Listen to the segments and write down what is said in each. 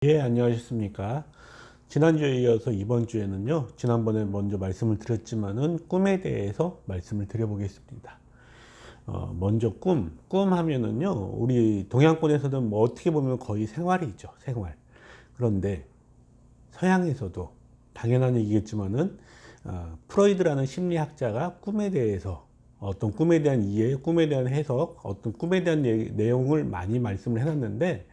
예, 안녕하셨습니까? 지난주에 이어서 이번 주에는요, 지난번에 먼저 말씀을 드렸지만은 꿈에 대해서 말씀을 드려보겠습니다. 먼저 꿈 하면은요, 우리 동양권에서는 뭐 어떻게 보면 거의 생활이죠, 생활. 그런데 서양에서도 당연한 얘기겠지만은, 프로이드라는 심리학자가 꿈에 대해서 어떤 꿈에 대한 이해, 꿈에 대한 해석, 어떤 꿈에 대한 내용을 많이 말씀을 해놨는데,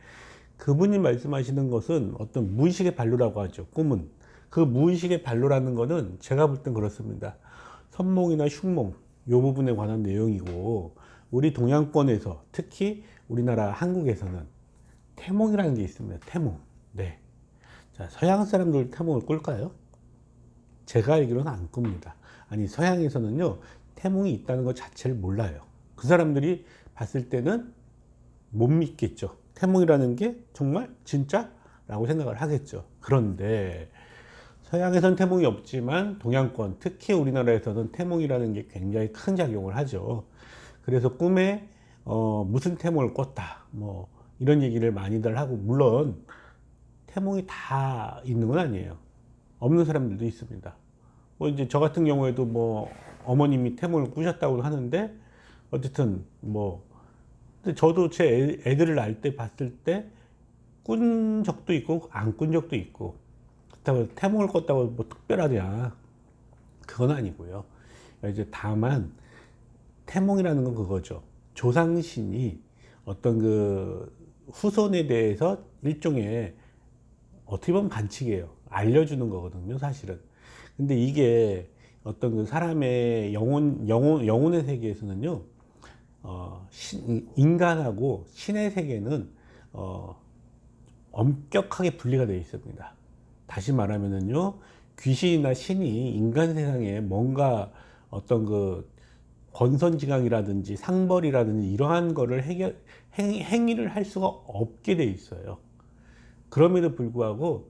그분이 말씀하시는 것은 어떤 무의식의 발로라고 하죠. 꿈은. 그 무의식의 발로라는 것은 제가 볼 땐 그렇습니다. 선몽이나 흉몽, 요 부분에 관한 내용이고, 우리 동양권에서, 특히 우리나라 한국에서는 태몽이라는 게 있습니다. 태몽. 네. 자, 서양 사람들 태몽을 꿀까요? 제가 알기로는 안 꿉니다. 아니, 서양에서는요, 태몽이 있다는 것 자체를 몰라요. 그 사람들이 봤을 때는 못 믿겠죠. 태몽이라는 게 정말 진짜? 라고 생각을 하겠죠. 그런데 서양에선 태몽이 없지만 동양권, 특히 우리나라에서는 태몽이라는 게 굉장히 큰 작용을 하죠. 그래서 꿈에 무슨 태몽을 꿨다, 뭐 이런 얘기를 많이들 하고, 물론 태몽이 다 있는 건 아니에요. 없는 사람들도 있습니다. 뭐 이제 저 같은 경우에도 뭐 어머님이 태몽을 꾸셨다고 하는데, 어쨌든 뭐 근데 저도 제 애들을 낳을 때 봤을 때 꾼 적도 있고 안 꾼 적도 있고, 그렇다고 태몽을 꿨다고 뭐 특별하냐, 그건 아니고요. 이제 다만 태몽이라는 건 그거죠. 조상신이 어떤 그 후손에 대해서 일종의 어떻게 보면 반칙이에요. 알려주는 거거든요, 사실은. 근데 이게 어떤 그 사람의 영혼의 세계에서는요, 인간하고 신의 세계는 엄격하게 분리가 되어 있습니다. 다시 말하면은요, 귀신이나 신이 인간 세상에 뭔가 어떤 그 권선징악이라든지 상벌이라든지 이러한 거를 행위를 할 수가 없게 돼 있어요. 그럼에도 불구하고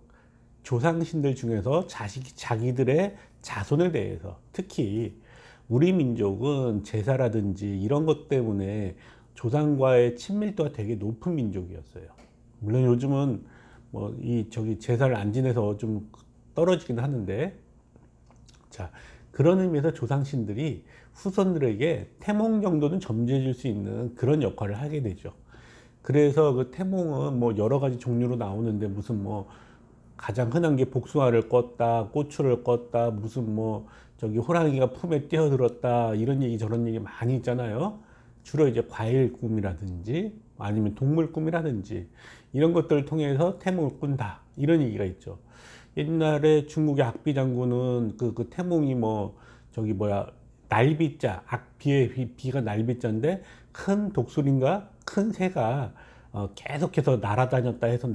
조상신들 중에서 자기들의 자손에 대해서, 특히 우리 민족은 제사라든지 이런 것 때문에 조상과의 친밀도가 되게 높은 민족이었어요. 물론 요즘은 뭐 저기 제사를 안 지내서 좀 떨어지긴 하는데, 자, 그런 의미에서 조상신들이 후손들에게 태몽 정도는 점지해 줄 수 있는 그런 역할을 하게 되죠. 그래서 그 태몽은 뭐 여러 가지 종류로 나오는데, 무슨 뭐 가장 흔한 게 복숭아를 껐다, 고추를 껐다, 무슨 뭐 저기 호랑이가 품에 뛰어들었다, 이런 얘기 저런 얘기 많이 있잖아요. 주로 이제 과일 꿈이라든지 아니면 동물 꿈이라든지 이런 것들을 통해서 태몽을 꾼다, 이런 얘기가 있죠. 옛날에 중국의 악비 장군은 그 태몽이 뭐 저기 뭐야, 날비자, 비가 날비자인데 큰 독수리인가 큰 새가 계속해서 날아다녔다 해서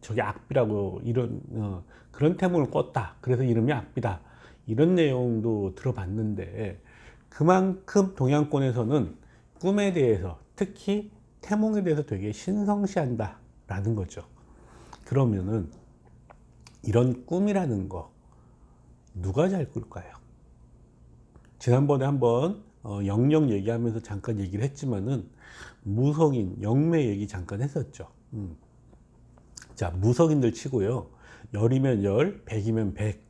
저기 악비라고, 이런 그런 태몽을 꿨다, 그래서 이름이 악비다, 이런 내용도 들어봤는데, 그만큼 동양권에서는 꿈에 대해서, 특히 태몽에 대해서 되게 신성시한다 라는 거죠. 그러면은 이런 꿈이라는 거 누가 잘 꿀까요? 지난번에 한번 영영 얘기하면서 잠깐 얘기를 했지만은 무속인, 영매 얘기 잠깐 했었죠. 자, 무속인들 치고요, 열이면 열, 백이면 백,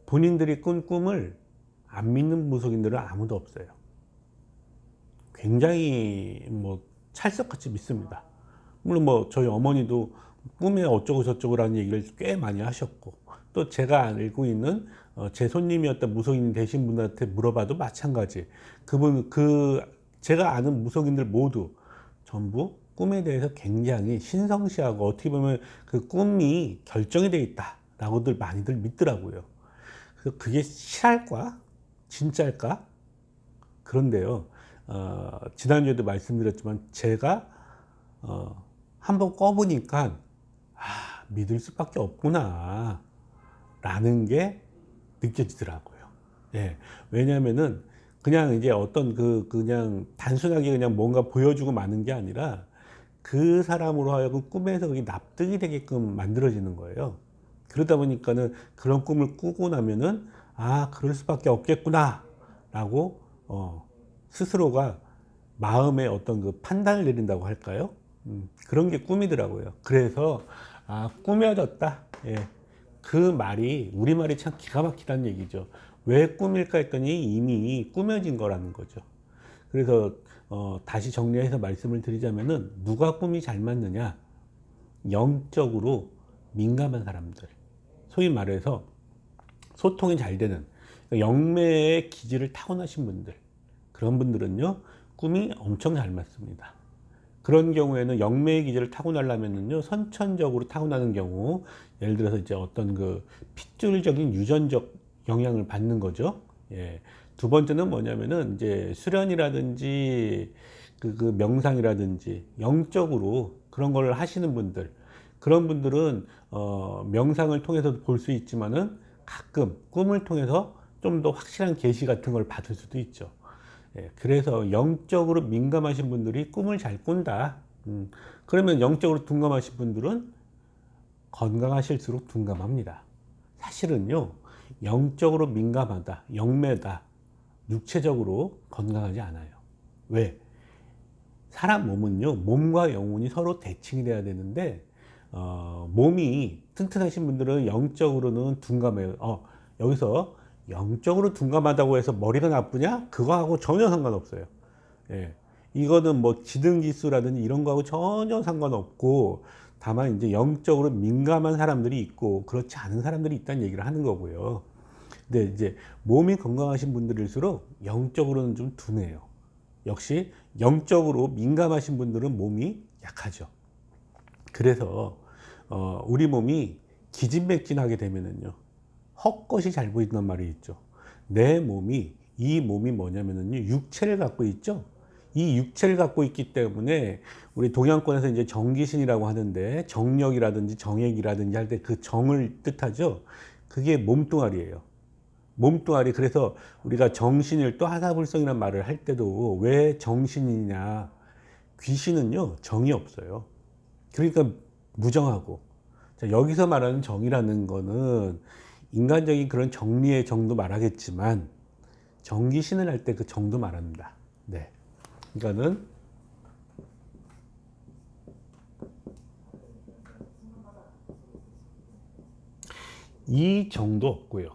본인들이 꾼 꿈을 안 믿는 무속인들은 아무도 없어요. 굉장히 뭐 찰떡같이 믿습니다. 물론 뭐 저희 어머니도 꿈에 어쩌고 저쩌고라는 얘기를 꽤 많이 하셨고, 또 제가 알고 있는 제 손님이었던 무속인 되신 분한테 물어봐도 마찬가지. 제가 아는 무속인들 모두 전부 꿈에 대해서 굉장히 신성시하고, 어떻게 보면 그 꿈이 결정이 되어 있다라고들 많이들 믿더라고요. 그래서 그게 실할까? 진짜일까? 그런데요, 지난주에도 말씀드렸지만 제가 한번 꺼보니까 믿을 수밖에 없구나 라는 게 느껴지더라고요. 예. 왜냐면은 그냥 이제 어떤 그냥 단순하게 그냥 뭔가 보여주고 마는 게 아니라, 그 사람으로 하여금 꿈에서 그게 납득이 되게끔 만들어지는 거예요. 그러다 보니까는 그런 꿈을 꾸고 나면은 그럴 수밖에 없겠구나 라고 스스로가 마음의 어떤 그 판단을 내린다고 할까요? 그런 게 꿈이더라고요. 그래서 아, 꾸며졌다. 예. 그 말이, 우리말이 참 기가 막히다는 얘기죠. 왜 꿈일까 했더니 이미 꾸며진 거라는 거죠. 그래서, 다시 정리해서 말씀을 드리자면은, 누가 꿈이 잘 맞느냐? 영적으로 민감한 사람들. 소위 말해서, 소통이 잘 되는, 영매의 기질을 타고나신 분들. 그런 분들은요, 꿈이 엄청 잘 맞습니다. 그런 경우에는 영매의 기질을 타고나려면요, 선천적으로 타고나는 경우, 예를 들어서 이제 어떤 그 핏줄적인 유전적 영향을 받는 거죠. 예. 두 번째는 뭐냐면은 이제 수련이라든지 그 명상이라든지 영적으로 그런 걸 하시는 분들, 그런 분들은 명상을 통해서 볼 수 있지만은 가끔 꿈을 통해서 좀 더 확실한 계시 같은 걸 받을 수도 있죠. 예, 그래서 영적으로 민감하신 분들이 꿈을 잘 꾼다. 그러면 영적으로 둔감하신 분들은 건강하실수록 둔감합니다. 사실은요, 영적으로 민감하다, 영매다, 육체적으로 건강하지 않아요. 왜? 사람 몸은요, 몸과 영혼이 서로 대칭이 돼야 되는데, 몸이 튼튼하신 분들은 영적으로는 둔감해요. 여기서 영적으로 둔감하다고 해서 머리가 나쁘냐? 그거하고 전혀 상관없어요. 예. 이거는 뭐 지능지수라든지 이런 거하고 전혀 상관없고, 다만 이제 영적으로 민감한 사람들이 있고, 그렇지 않은 사람들이 있다는 얘기를 하는 거고요. 근데 이제 몸이 건강하신 분들일수록 영적으로는 좀 둔해요. 역시 영적으로 민감하신 분들은 몸이 약하죠. 그래서 우리 몸이 기진맥진하게 되면은요, 헛것이 잘 보인단 말이 있죠. 내 몸이, 이 몸이 뭐냐면은요, 육체를 갖고 있죠. 이 육체를 갖고 있기 때문에 우리 동양권에서 이제 정기신이라고 하는데, 정력이라든지 정액이라든지 할 때 그 정을 뜻하죠. 그게 몸뚱아리예요. 몸뚱아리. 그래서 우리가 정신을 또 하사불성이라는 말을 할 때도 왜 정신이냐? 귀신은요, 정이 없어요. 그러니까 무정하고. 자, 여기서 말하는 정이라는 거는 인간적인 그런 정리의 정도 말하겠지만, 정귀신을 할 때 그 정도 말합니다. 네. 그러니까는 이 정도 없고요.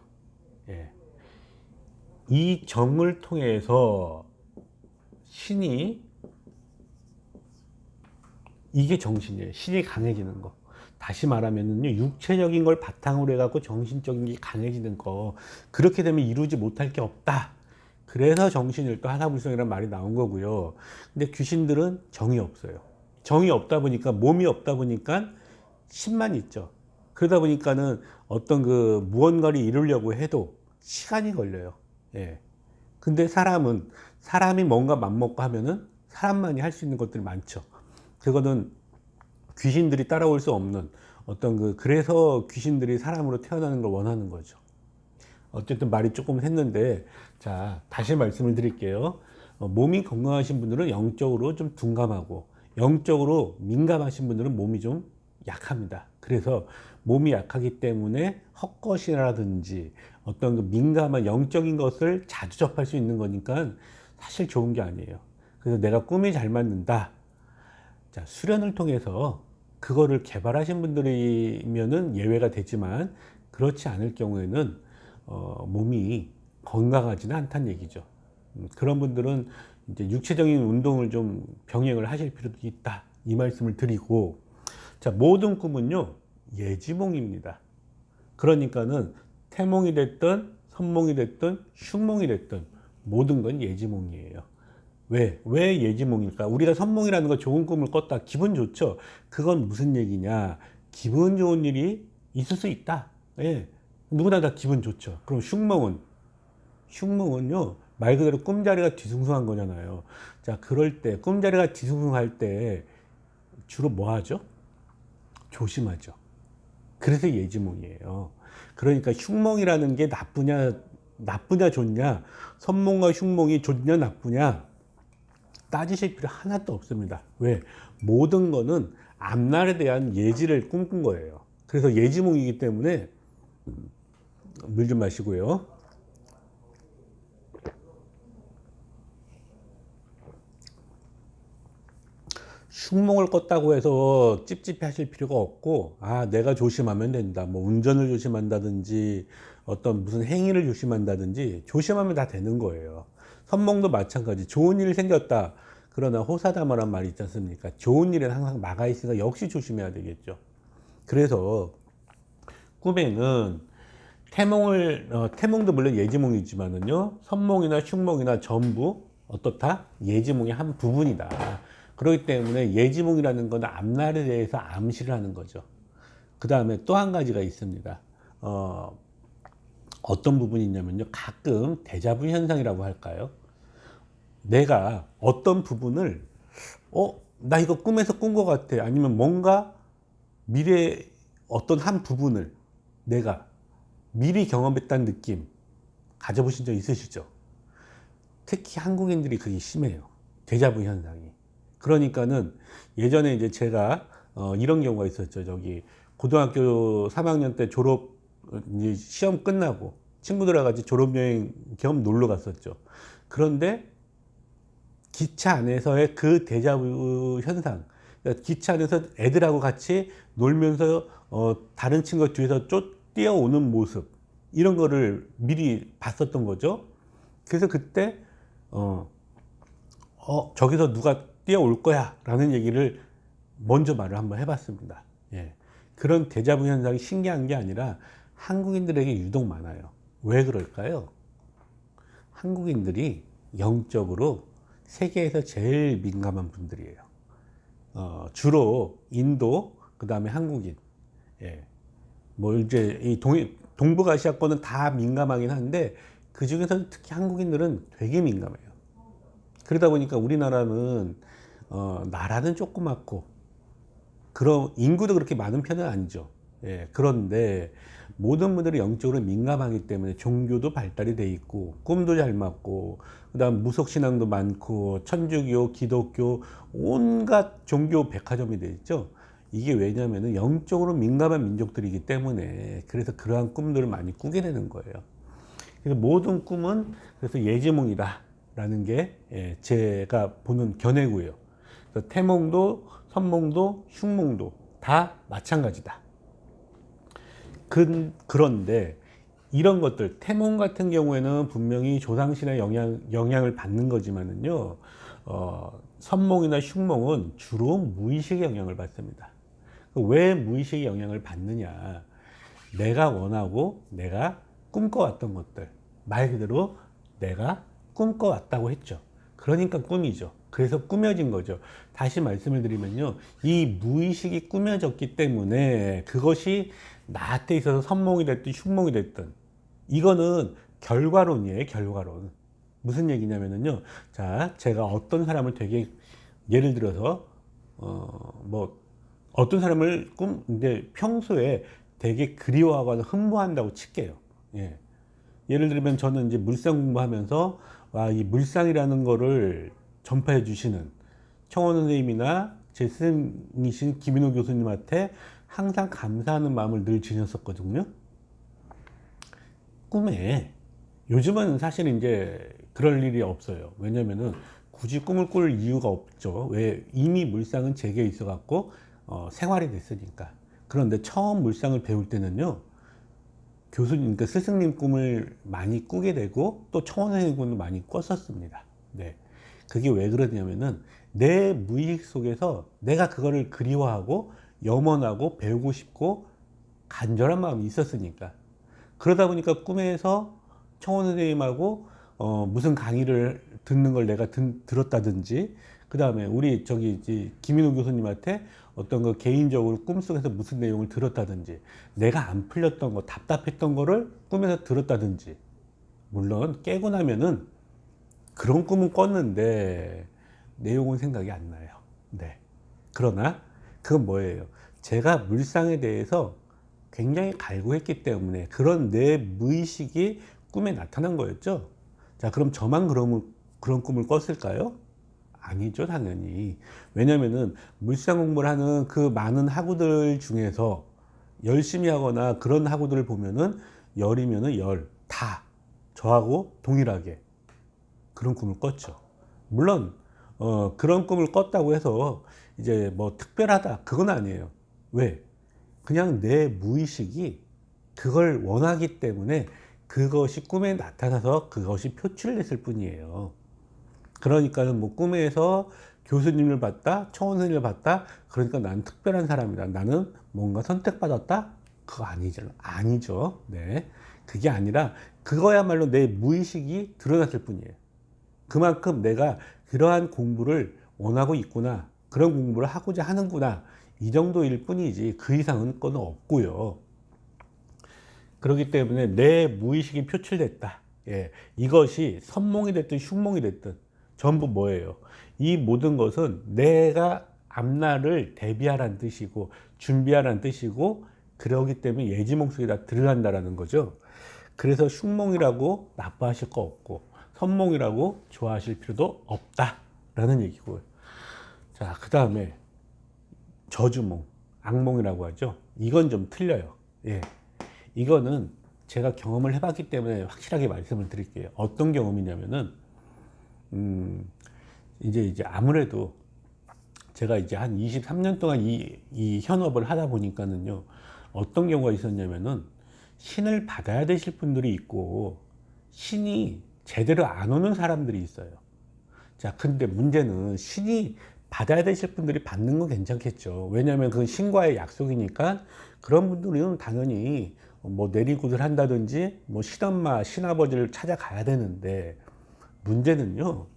예. 이 정을 통해서 신이, 이게 정신이에요. 신이 강해지는 거. 다시 말하면은요, 육체적인 걸 바탕으로 해갖고 정신적인 게 강해지는 거. 그렇게 되면 이루지 못할 게 없다. 그래서 정신일도 하나불성이라는 말이 나온 거고요. 근데 귀신들은 정이 없어요. 정이 없다 보니까, 몸이 없다 보니까 신만 있죠. 그러다 보니까는 어떤 그 무언가를 이루려고 해도 시간이 걸려요. 예. 근데 사람이 뭔가 맘먹고 하면은 사람만이 할 수 있는 것들이 많죠. 그거는 귀신들이 따라올 수 없는 어떤 그래서 귀신들이 사람으로 태어나는 걸 원하는 거죠. 어쨌든 말이 조금 했는데, 자, 다시 말씀을 드릴게요. 몸이 건강하신 분들은 영적으로 좀 둔감하고, 영적으로 민감하신 분들은 몸이 좀 약합니다. 그래서 몸이 약하기 때문에 헛것이라든지 어떤 그 민감한 영적인 것을 자주 접할 수 있는 거니까 사실 좋은 게 아니에요. 그래서 내가 꿈이 잘 맞는다. 자, 수련을 통해서 그거를 개발하신 분들이면은 예외가 되지만, 그렇지 않을 경우에는 몸이 건강하지는 않다는 얘기죠. 그런 분들은 이제 육체적인 운동을 좀 병행을 하실 필요도 있다. 이 말씀을 드리고, 자, 모든 꿈은요, 예지몽입니다. 그러니까는 태몽이 됐든 선몽이 됐든 흉몽이 됐든 모든 건 예지몽이에요. 왜 예지몽일까? 우리가 선몽이라는 거, 좋은 꿈을 꿨다. 기분 좋죠? 그건 무슨 얘기냐? 기분 좋은 일이 있을 수 있다. 예. 누구나 다 기분 좋죠. 그럼 흉몽은요, 말 그대로 꿈자리가 뒤숭숭한 거잖아요. 자, 그럴 때, 꿈자리가 뒤숭숭할 때 주로 뭐 하죠? 조심하죠. 그래서 예지몽이에요. 그러니까 흉몽이라는 게 나쁘냐 좋냐, 선몽과 흉몽이 좋냐 나쁘냐, 따지실 필요 하나도 없습니다. 왜? 모든 거는 앞날에 대한 예지를 꿈꾼 거예요. 그래서 예지몽이기 때문에 물 좀 마시고요. 흉몽을 꿨다고 해서 찝찝해 하실 필요가 없고, 아, 내가 조심하면 된다. 뭐, 운전을 조심한다든지, 어떤 무슨 행위를 조심한다든지, 조심하면 다 되는 거예요. 선몽도 마찬가지. 좋은 일이 생겼다. 그러나 호사다마란 말이 있지 않습니까? 좋은 일은 항상 막아 있으니까 역시 조심해야 되겠죠. 그래서 꿈에는 태몽도 물론 예지몽이지만은요, 선몽이나 흉몽이나 전부 어떻다? 예지몽의 한 부분이다. 그렇기 때문에 예지몽이라는 건 앞날에 대해서 암시를 하는 거죠. 그 다음에 또 한 가지가 있습니다. 어떤 부분이 있냐면요, 가끔 데자부 현상이라고 할까요? 내가 어떤 부분을, 나 이거 꿈에서 꾼 것 같아. 아니면 뭔가 미래 어떤 한 부분을 내가 미리 경험했다는 느낌 가져보신 적 있으시죠? 특히 한국인들이 그게 심해요. 데자부 현상이. 그러니까는 예전에 이제 제가 이런 경우가 있었죠. 저기 고등학교 3학년 때 졸업 이제 시험 끝나고 친구들하고 같이 졸업여행 겸 놀러 갔었죠. 그런데 기차 안에서의 그 데자부 현상, 그러니까 기차 안에서 애들하고 같이 놀면서 다른 친구가 뒤에서 뛰어오는 모습, 이런 거를 미리 봤었던 거죠. 그래서 그때 저기서 누가 뛰어올 거야 라는 얘기를 먼저 말을 한번 해봤습니다. 예. 그런 데자부 현상이 신기한 게 아니라 한국인들에게 유독 많아요. 왜 그럴까요? 한국인들이 영적으로 세계에서 제일 민감한 분들이에요. 주로 인도, 그 다음에 한국인. 예. 뭐 이제 이 동북아시아권은 다 민감하긴 한데 그 중에서 특히 한국인들은 되게 민감해요. 그러다 보니까 우리나라는 나라는 조그맣고 그런 인구도 그렇게 많은 편은 아니죠. 예, 그런데 모든 분들이 영적으로 민감하기 때문에 종교도 발달이 돼 있고 꿈도 잘 맞고 그다음 무속 신앙도 많고 천주교, 기독교 온갖 종교 백화점이 돼 있죠. 이게 왜냐면은 영적으로 민감한 민족들이기 때문에 그래서 그러한 꿈들을 많이 꾸게 되는 거예요. 그래서 모든 꿈은 그래서 예지몽이다라는 게 제가 보는 견해고요. 그래서 태몽도 선몽도 흉몽도 다 마찬가지다. 그런데 이런 것들 태몽 같은 경우에는 분명히 조상신의 영향을 받는 거지만은요, 선몽이나 흉몽은 주로 무의식의 영향을 받습니다. 왜 무의식의 영향을 받느냐? 내가 원하고 내가 꿈꿔왔던 것들, 말 그대로 내가 꿈꿔왔다고 했죠. 그러니까 꿈이죠. 그래서 꾸며진 거죠. 다시 말씀을 드리면요, 이 무의식이 꾸며졌기 때문에 그것이 나한테 있어서 선몽이 됐든 흉몽이 됐든 이거는 결과론이에요. 결과론. 무슨 얘기냐면요, 자, 제가 어떤 사람을 되게 예를 들어서 뭐 어떤 사람을 이제 평소에 되게 그리워하거나 흠모한다고 칠게요. 예. 예를 들면 저는 이제 물상 공부하면서 와, 이 물상이라는 거를 전파해 주시는 청원 선생님이나 제 스승이신 김인호 교수님한테 항상 감사하는 마음을 늘 지녔었거든요. 꿈에 요즘은 사실 이제 그럴 일이 없어요. 왜냐면은 굳이 꿈을 꿀 이유가 없죠. 왜? 이미 물상은 제게 있어 갖고 생활이 됐으니까. 그런데 처음 물상을 배울 때는요, 교수님, 그러니까 스승님 꿈을 많이 꾸게 되고 또 청원 선생님 꿈을 많이 꿨었습니다. 네. 그게 왜 그러냐면은 내 무의식 속에서 내가 그거를 그리워하고 염원하고 배우고 싶고 간절한 마음이 있었으니까. 그러다 보니까 꿈에서 청원 선생님하고 무슨 강의를 듣는 걸 내가 들었다든지, 그 다음에 우리 저기 김인호 교수님한테 어떤 거 개인적으로 꿈속에서 무슨 내용을 들었다든지, 내가 안 풀렸던 거, 답답했던 거를 꿈에서 들었다든지, 물론 깨고 나면은 그런 꿈은 꿨는데 내용은 생각이 안 나요. 네. 그러나 그건 뭐예요? 제가 물상에 대해서 굉장히 갈구했기 때문에 그런 내 무의식이 꿈에 나타난 거였죠. 자, 그럼 저만 그런 꿈을 꿨을까요? 아니죠, 당연히. 왜냐면은 물상 공부를 하는 그 많은 학우들 중에서 열심히 하거나 그런 학우들을 보면은 열이면은 열, 다 저하고 동일하게 그런 꿈을 꿨죠. 물론 그런 꿈을 꿨다고 해서 이제 뭐 특별하다 그건 아니에요. 왜? 그냥 내 무의식이 그걸 원하기 때문에 그것이 꿈에 나타나서 그것이 표출됐을 뿐이에요. 그러니까는 뭐 꿈에서 교수님을 봤다, 초원선생님을 봤다, 그러니까 난 특별한 사람이다. 나는 뭔가 선택받았다? 그거 아니죠. 아니죠. 네. 그게 아니라 그거야말로 내 무의식이 드러났을 뿐이에요. 그만큼 내가 그러한 공부를 원하고 있구나. 그런 공부를 하고자 하는구나. 이 정도일 뿐이지 그 이상은 건 없고요. 그렇기 때문에 내 무의식이 표출됐다. 예, 이것이 선몽이 됐든 흉몽이 됐든 전부 뭐예요? 이 모든 것은 내가 앞날을 대비하라는 뜻이고 준비하라는 뜻이고 그러기 때문에 예지몽 속에 다 들어간다라는 거죠. 그래서 흉몽이라고 나빠하실 거 없고 선몽이라고 좋아하실 필요도 없다라는 얘기고요. 자, 그 다음에 저주몽, 악몽이라고 하죠. 이건 좀 틀려요. 예. 이거는 제가 경험을 해봤기 때문에 확실하게 말씀을 드릴게요. 어떤 경험이냐면은, 이제 아무래도 제가 이제 한 23년 동안 이 현업을 하다 보니까는요, 어떤 경우가 있었냐면은, 신을 받아야 되실 분들이 있고, 신이 제대로 안 오는 사람들이 있어요. 자, 근데 문제는 신이 받아야 되실 분들이 받는 건 괜찮겠죠. 왜냐하면 그건 신과의 약속이니까 그런 분들은 당연히 뭐 내리굿을 한다든지 뭐 신엄마, 신아버지를 찾아가야 되는데 문제는요.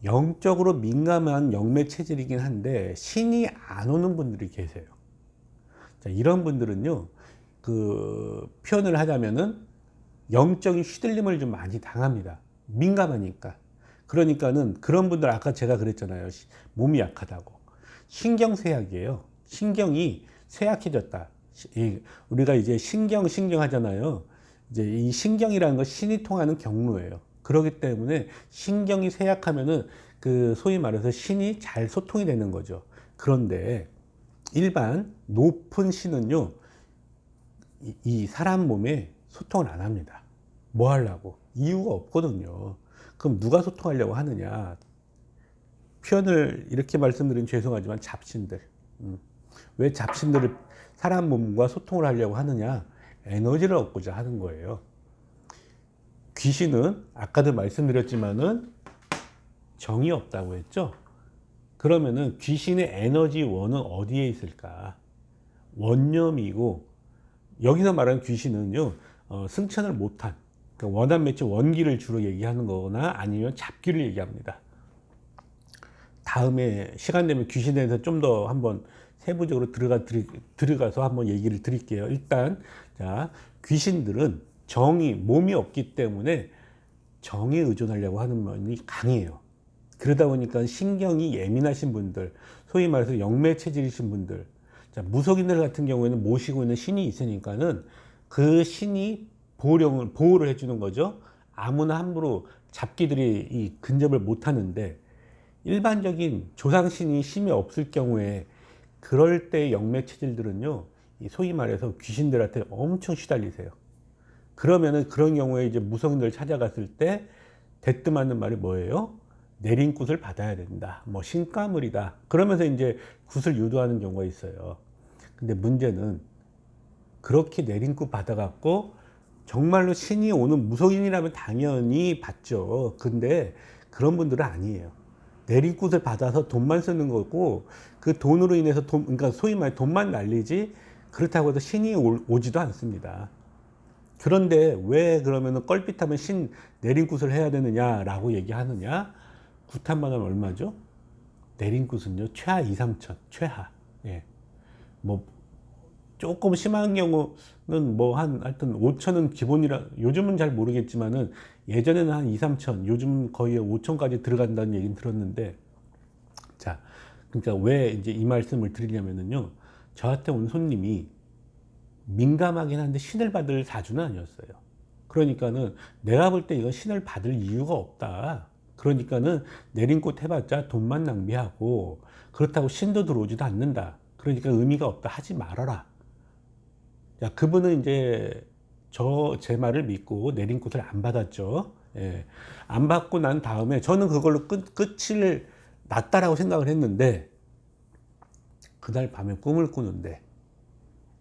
영적으로 민감한 영매 체질이긴 한데 신이 안 오는 분들이 계세요. 자, 이런 분들은요. 그 표현을 하자면은 영적인 휘둘림을 좀 많이 당합니다. 민감하니까. 그러니까는 그런 분들 아까 제가 그랬잖아요. 몸이 약하다고. 신경쇠약이에요. 신경이 쇠약해졌다. 우리가 이제 신경 하잖아요. 이제 이 신경이라는 건 신이 통하는 경로예요. 그렇기 때문에 신경이 쇠약하면은 그 소위 말해서 신이 잘 소통이 되는 거죠. 그런데 일반 높은 신은요, 이 사람 몸에 소통을 안 합니다. 뭐 하려고? 이유가 없거든요. 그럼 누가 소통하려고 하느냐? 표현을 이렇게 말씀드리면 죄송하지만 잡신들. 왜 잡신들을 사람 몸과 소통을 하려고 하느냐? 에너지를 얻고자 하는 거예요. 귀신은 아까도 말씀드렸지만은 정이 없다고 했죠? 그러면은 귀신의 에너지 원은 어디에 있을까? 원념이고, 여기서 말하는 귀신은요, 승천을 못한, 그러니까 원한 매체 원기를 주로 얘기하는 거나 아니면 잡기를 얘기합니다. 다음에 시간 되면 귀신에 대해서 좀 더 한번 세부적으로 들어가서 한번 얘기를 드릴게요. 일단, 자, 귀신들은 정이, 몸이 없기 때문에 정에 의존하려고 하는 면이 강해요. 그러다 보니까 신경이 예민하신 분들, 소위 말해서 영매 체질이신 분들, 자, 무속인들 같은 경우에는 모시고 있는 신이 있으니까는 그 신이 보호를 해주는 거죠. 아무나 함부로 잡기들이 이 근접을 못 하는데 일반적인 조상신이 힘이 없을 경우에 그럴 때 영매 체질들은요, 소위 말해서 귀신들한테 엄청 시달리세요. 그러면은 그런 경우에 이제 무속인들 찾아갔을 때 대뜸하는 말이 뭐예요? 내린 굿을 받아야 된다. 뭐 신가물이다. 그러면서 이제 굿을 유도하는 경우가 있어요. 근데 문제는 그렇게 내린 굿 받아갖고 정말로 신이 오는 무속인이라면 당연히 받죠. 근데 그런 분들은 아니에요. 내린 굿을 받아서 돈만 쓰는 거고 그 돈으로 인해서 그러니까 소위 말해 돈만 날리지 그렇다고 해서 신이 오지도 않습니다. 그런데 왜 그러면은 껄핏하면 신 내린 굿을 해야 되느냐라고 얘기하느냐? 굿 한 번 하면 얼마죠? 내린 굿은요 최하 2, 3천 최하. 예. 뭐 조금 심한 경우는 뭐 하여튼 5천은 기본이라 요즘은 잘 모르겠지만은 예전에는 한 2, 3천 요즘 거의 5천까지 들어간다는 얘기는 들었는데 자 그러니까 왜 이제 이 말씀을 드리냐면은요 저한테 온 손님이 민감하긴 한데 신을 받을 사주는 아니었어요. 그러니까는 내가 볼 때 이건 신을 받을 이유가 없다. 그러니까는 내린 꽃 해봤자 돈만 낭비하고 그렇다고 신도 들어오지도 않는다. 그러니까 의미가 없다. 하지 말아라. 야, 그분은 이제 제 말을 믿고 내린 꽃을 안 받았죠. 예. 안 받고 난 다음에 저는 그걸로 끝을 났다라고 생각을 했는데 그날 밤에 꿈을 꾸는데,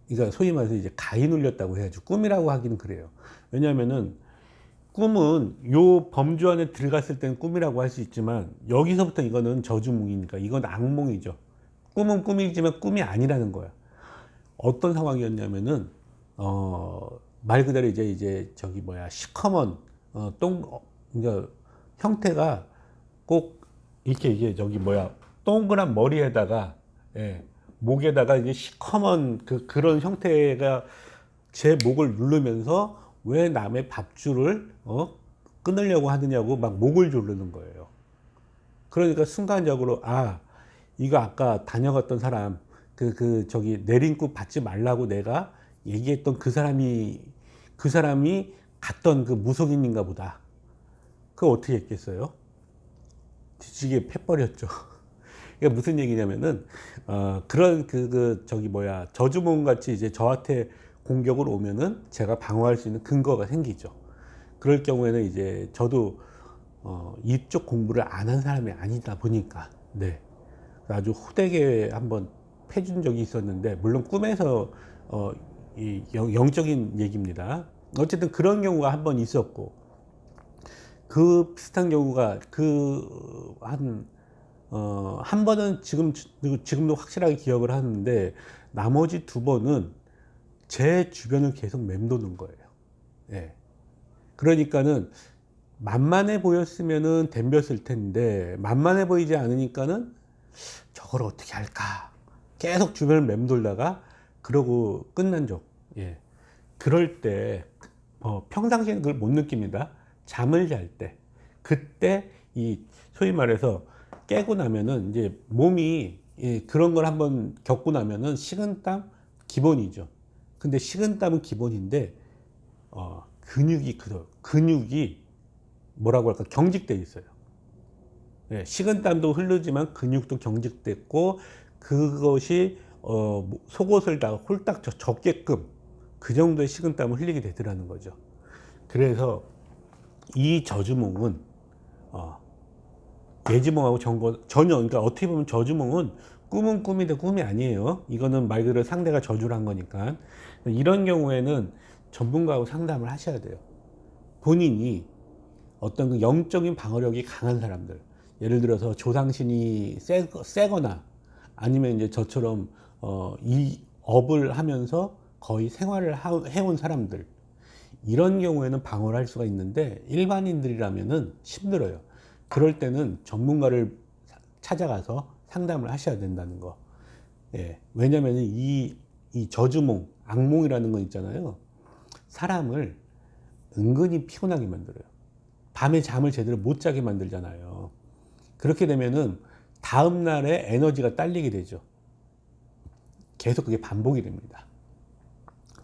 그러니까 소위 말해서 이제 가위 눌렸다고 해야죠. 꿈이라고 하기는 그래요. 왜냐하면은 꿈은 요 범주 안에 들어갔을 때는 꿈이라고 할 수 있지만, 여기서부터 이거는 저주몽이니까 이건 악몽이죠. 꿈은 꿈이지만 꿈이 아니라는 거야. 어떤 상황이었냐면은 말 그대로 이제 저기 뭐야, 시커먼 그러니까 형태가 꼭 이렇게 이게 저기 뭐야, 동그란 머리에다가, 예, 목에다가 이제 시커먼 그런 형태가 제 목을 누르면서 왜 남의 밥줄을 끊으려고 하느냐고 막 목을 조르는 거예요. 그러니까 순간적으로, 아, 이거 아까 다녀갔던 사람, 저기 내린꿈 받지 말라고 내가 얘기했던 그 사람이 갔던 그 무속인인가 보다. 그거 어떻게 했겠어요? 뒤지게 패버렸죠. 이게 무슨 얘기냐면은, 그런 저기 뭐야, 저주몽 같이 이제 저한테 공격을 오면은 제가 방어할 수 있는 근거가 생기죠. 그럴 경우에는 이제 저도 이쪽 공부를 안 한 사람이 아니다 보니까, 네, 아주 호되게 한번 패준 적이 있었는데, 물론 꿈에서 이 영적인 얘기입니다. 어쨌든 그런 경우가 한 번 있었고, 그 비슷한 경우가 한 번은 지금도 확실하게 기억을 하는데, 나머지 두 번은 제 주변을 계속 맴도는 거예요. 예. 그러니까는 만만해 보였으면은 덤볐을 텐데, 만만해 보이지 않으니까는 저걸 어떻게 할까? 계속 주변을 맴돌다가 그러고 끝난 적. 예. 그럴 때 평상시에는 그걸 못 느낍니다. 잠을 잘 때, 그때 이 소위 말해서 깨고 나면은 이제 몸이, 그런 걸 한번 겪고 나면은 식은땀 기본이죠. 근데 식은땀은 기본인데 근육이 뭐라고 할까, 경직돼 있어요. 예, 식은땀도 흐르지만 근육도 경직됐고, 그것이 속옷을 다 홀딱 젖게끔 그 정도의 식은땀을 흘리게 되더라는 거죠. 그래서 이 저주몽은 예지몽하고 전혀, 그러니까 어떻게 보면 저주몽은 꿈은 꿈인데 꿈이 아니에요. 이거는 말 그대로 상대가 저주를 한 거니까. 이런 경우에는 전문가하고 상담을 하셔야 돼요. 본인이 어떤 그 영적인 방어력이 강한 사람들, 예를 들어서 조상신이 세거나 아니면 이제 저처럼 이 업을 하면서 거의 생활을 해온 사람들, 이런 경우에는 방어를 할 수가 있는데, 일반인들이라면은 힘들어요. 그럴 때는 전문가를 찾아가서 상담을 하셔야 된다는 거. 예. 왜냐면 이 저주몽, 악몽이라는 건 있잖아요. 사람을 은근히 피곤하게 만들어요. 밤에 잠을 제대로 못 자게 만들잖아요. 그렇게 되면은 다음 날에 에너지가 딸리게 되죠. 계속 그게 반복이 됩니다.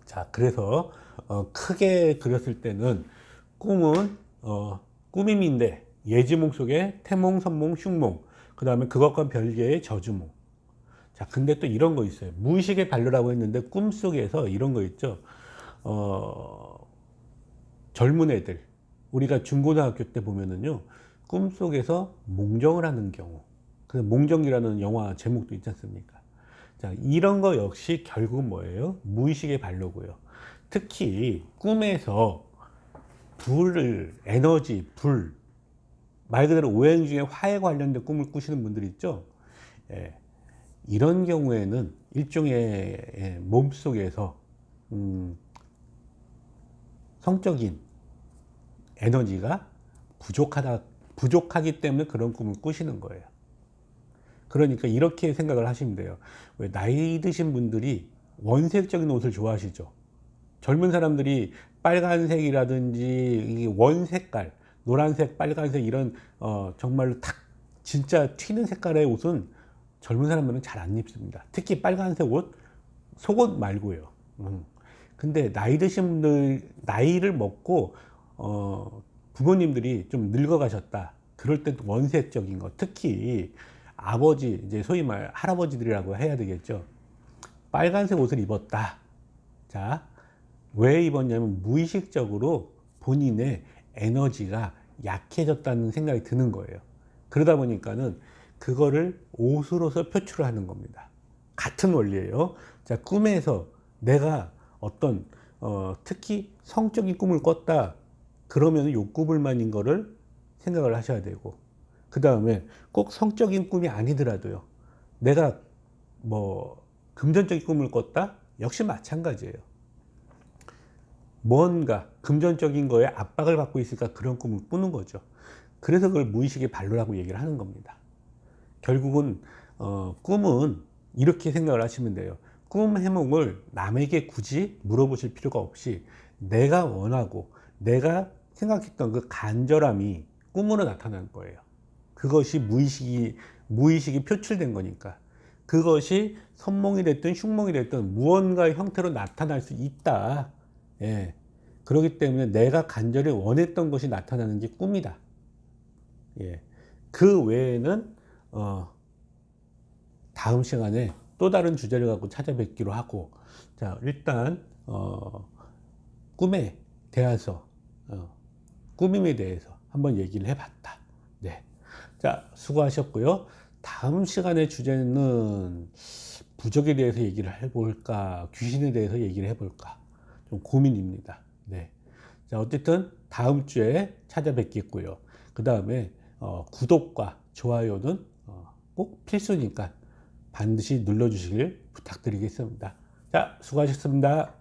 자, 그래서 크게 그렸을 때는 꿈은 꾸밈인데, 예지몽 속에 태몽, 선몽, 흉몽, 그 다음에 그것과 별개의 저주몽. 자, 근데 또 이런 거 있어요. 무의식의 반려라고 했는데, 꿈속에서 이런 거 있죠. 젊은 애들, 우리가 중고등학교 때 보면은요, 꿈속에서 몽정을 하는 경우, 그 몽정이라는 영화 제목도 있지 않습니까? 자, 이런 거 역시 결국은 뭐예요? 무의식의 반려고요. 특히 꿈에서 에너지, 말 그대로 오행 중에 화에 관련된 꿈을 꾸시는 분들이 있죠. 예, 이런 경우에는 일종의 몸속에서 성적인 에너지가 부족하기 때문에 그런 꿈을 꾸시는 거예요. 그러니까 이렇게 생각을 하시면 돼요. 왜 나이 드신 분들이 원색적인 옷을 좋아하시죠? 젊은 사람들이 빨간색이라든지 이 원색깔, 노란색, 빨간색 이런 정말로 탁 진짜 튀는 색깔의 옷은 젊은 사람들은 잘 안 입습니다. 특히 빨간색 옷, 속옷 말고요. 근데 나이 드신 분들, 나이를 먹고 부모님들이 좀 늙어가셨다, 그럴 때 원색적인 거, 특히 아버지, 이제 소위 말 할아버지들이라고 해야 되겠죠. 빨간색 옷을 입었다. 자, 왜 입었냐면 무의식적으로 본인의 에너지가 약해졌다는 생각이 드는 거예요. 그러다 보니까는 그거를 옷으로서 표출을 하는 겁니다. 같은 원리예요. 자, 꿈에서 내가 어떤 특히 성적인 꿈을 꿨다. 그러면 욕구불만인 거를 생각을 하셔야 되고, 그 다음에 꼭 성적인 꿈이 아니더라도요. 내가 뭐 금전적인 꿈을 꿨다? 역시 마찬가지예요. 뭔가 금전적인 거에 압박을 받고 있으니까 그런 꿈을 꾸는 거죠. 그래서 그걸 무의식의 반로라고 얘기를 하는 겁니다. 결국은 꿈은 이렇게 생각을 하시면 돼요. 꿈 해몽을 남에게 굳이 물어보실 필요가 없이 내가 원하고 내가 생각했던 그 간절함이 꿈으로 나타나는 거예요. 그것이 무의식이 표출된 거니까. 그것이 선몽이 됐든 흉몽이 됐든 무언가의 형태로 나타날 수 있다. 예. 그렇기 때문에 내가 간절히 원했던 것이 나타나는 게 꿈이다. 예. 그 외에는 다음 시간에 또 다른 주제를 갖고 찾아뵙기로 하고, 자, 일단 꿈에 대해서 꾸밈에 대해서 한번 얘기를 해봤다. 네. 자, 수고하셨고요. 다음 시간의 주제는 부적에 대해서 얘기를 해볼까, 귀신에 대해서 얘기를 해볼까, 좀 고민입니다. 네. 자, 어쨌든 다음 주에 찾아뵙겠고요. 그 다음에 구독과 좋아요는 꼭 필수니까 반드시 눌러주시길 부탁드리겠습니다. 자, 수고하셨습니다.